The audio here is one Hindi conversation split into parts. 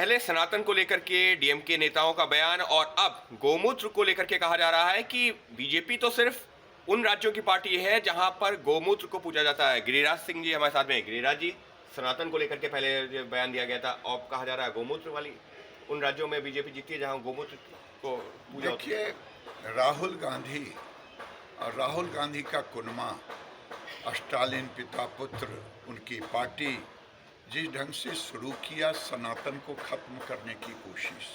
पहले सनातन को लेकर के डीएमके नेताओं का बयान और अब गोमूत्र को लेकर के कहा जा रहा है कि बीजेपी तो सिर्फ उन राज्यों की पार्टी है जहां पर गोमूत्र को पूजा जाता है। गिरिराज सिंह जी हमारे साथ में। गिरिराज जी, सनातन को लेकर के पहले जो बयान दिया गया था, अब कहा जा रहा है गोमूत्र वाली उन राज्यों में बीजेपी जीती है जहां गोमूत्र को पूजा होती है। देखिए, राहुल गांधी का कुनमा, स्टालिन पिता पुत्र, उनकी पार्टी जिस ढंग से शुरू किया सनातन को खत्म करने की कोशिश।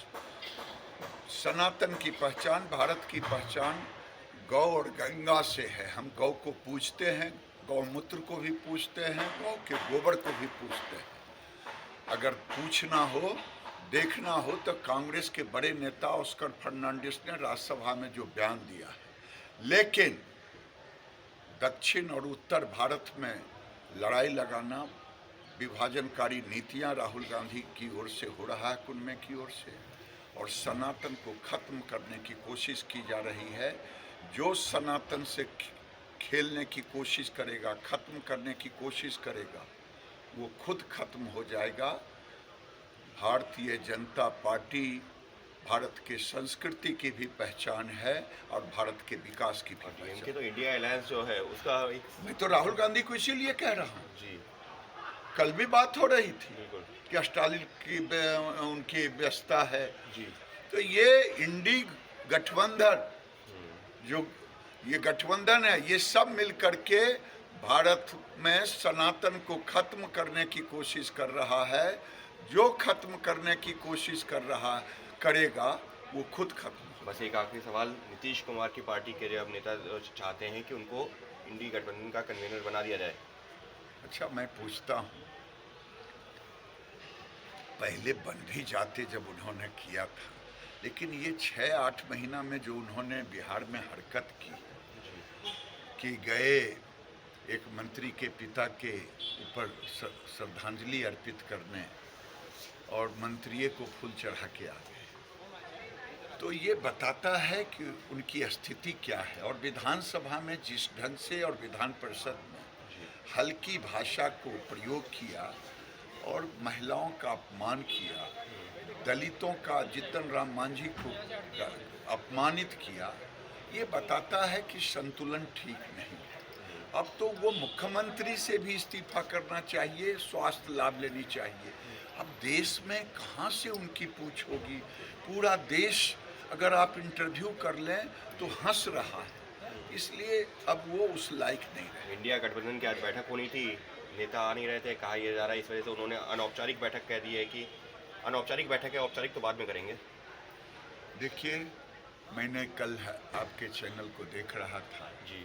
सनातन की पहचान, भारत की पहचान गौ और गंगा से है। हम गौ को पूजते हैं, गौमूत्र को भी पूजते हैं, गौ के गोबर को भी पूजते हैं। अगर पूछना हो, देखना हो तो कांग्रेस के बड़े नेता ऑस्कर फर्नांडिस ने राज्यसभा में जो बयान दिया है। लेकिन दक्षिण और उत्तर भारत में लड़ाई लगाना, विभाजनकारी नीतियां राहुल गांधी की ओर से हो रहा है, उनमें की ओर से, और सनातन को खत्म करने की कोशिश की जा रही है। जो सनातन से खेलने की कोशिश करेगा, खत्म करने की कोशिश करेगा, वो खुद खत्म हो जाएगा। भारतीय जनता पार्टी भारत के संस्कृति की भी पहचान है और भारत के विकास की भी पहचान। तो इंडिया अलायंस जो है उसका मैं तो राहुल गांधी को इसीलिए कह रहा हूँ जी। कल भी बात हो रही थी कि स्टालिन की उनकी व्यस्तता है जी। तो ये इंडी गठबंधन, जो ये गठबंधन है, ये सब मिल करके भारत में सनातन को खत्म करने की कोशिश कर रहा है। जो खत्म करने की कोशिश करेगा वो खुद खत्म। बस एक आखिरी सवाल, नीतीश कुमार की पार्टी के जो अब नेता चाहते हैं कि उनको इंडी गठबंधन का कन्वीनर बना दिया जाए। अच्छा, मैं पूछता हूँ, पहले बन भी जाते जब उन्होंने किया था, लेकिन ये 6-8 महीना में जो उन्होंने बिहार में हरकत की कि गए एक मंत्री के पिता के ऊपर श्रद्धांजलि अर्पित करने और मंत्री को फूल चढ़ा के आ गए, तो ये बताता है कि उनकी स्थिति क्या है। और विधानसभा में जिस ढंग से और विधान परिषद में हल्की भाषा को प्रयोग किया और महिलाओं का अपमान किया, दलितों का, जीतन राम मांझी को अपमानित किया, ये बताता है कि संतुलन ठीक नहीं है। अब तो वो मुख्यमंत्री से भी इस्तीफा करना चाहिए, स्वास्थ्य लाभ लेनी चाहिए। अब देश में कहाँ से उनकी पूछ होगी? पूरा देश अगर आप इंटरव्यू कर लें तो हंस रहा है, इसलिए अब वो उस लायक नहीं रहे। इंडिया गठबंधन की आज बैठक होनी थी, नेता आ नहीं रहे थे, कहा यह जा रहा है, इस वजह से उन्होंने अनौपचारिक बैठक कह दी है कि अनौपचारिक बैठक है, औपचारिक तो बाद में करेंगे। देखिए, मैंने कल आपके चैनल को देख रहा था जी।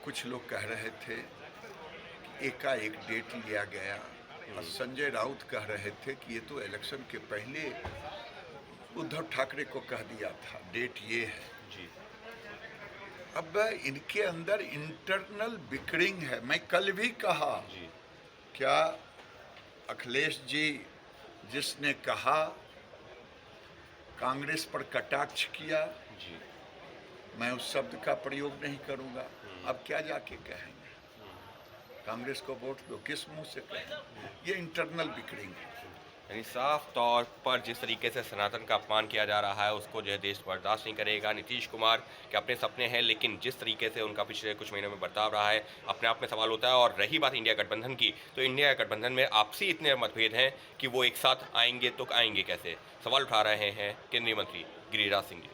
कुछ लोग कह रहे थे कि एकाएक डेट लिया गया, और संजय राउत कह रहे थे कि ये तो इलेक्शन के पहले उद्धव ठाकरे को कह दिया था, डेट ये है जी। अब इनके अंदर इंटरनल बिकरिंग है। मैं कल भी कहा जी। क्या अखिलेश जी जिसने कहा, कांग्रेस पर कटाक्ष किया, जी। मैं उस शब्द का प्रयोग नहीं करूंगा। अब क्या जाके कहेंगे? कांग्रेस को वोट दो, किस मुंह से कहेंगे? ये इंटरनल बिकरिंग है। यानी साफ तौर पर जिस तरीके से सनातन का अपमान किया जा रहा है उसको जो है देश बर्दाश्त नहीं करेगा। नीतीश कुमार के अपने सपने हैं, लेकिन जिस तरीके से उनका पिछले कुछ महीनों में बर्ताव रहा है, अपने आप में सवाल होता है। और रही बात इंडिया गठबंधन की, तो इंडिया गठबंधन में आपसी इतने मतभेद हैं कि वो एक साथ आएंगे तो आएंगे कैसे? सवाल उठा रहे हैं केंद्रीय मंत्री गिरिराज सिंह जी।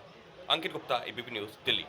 अंकित गुप्ता, एबीपी न्यूज़, दिल्ली।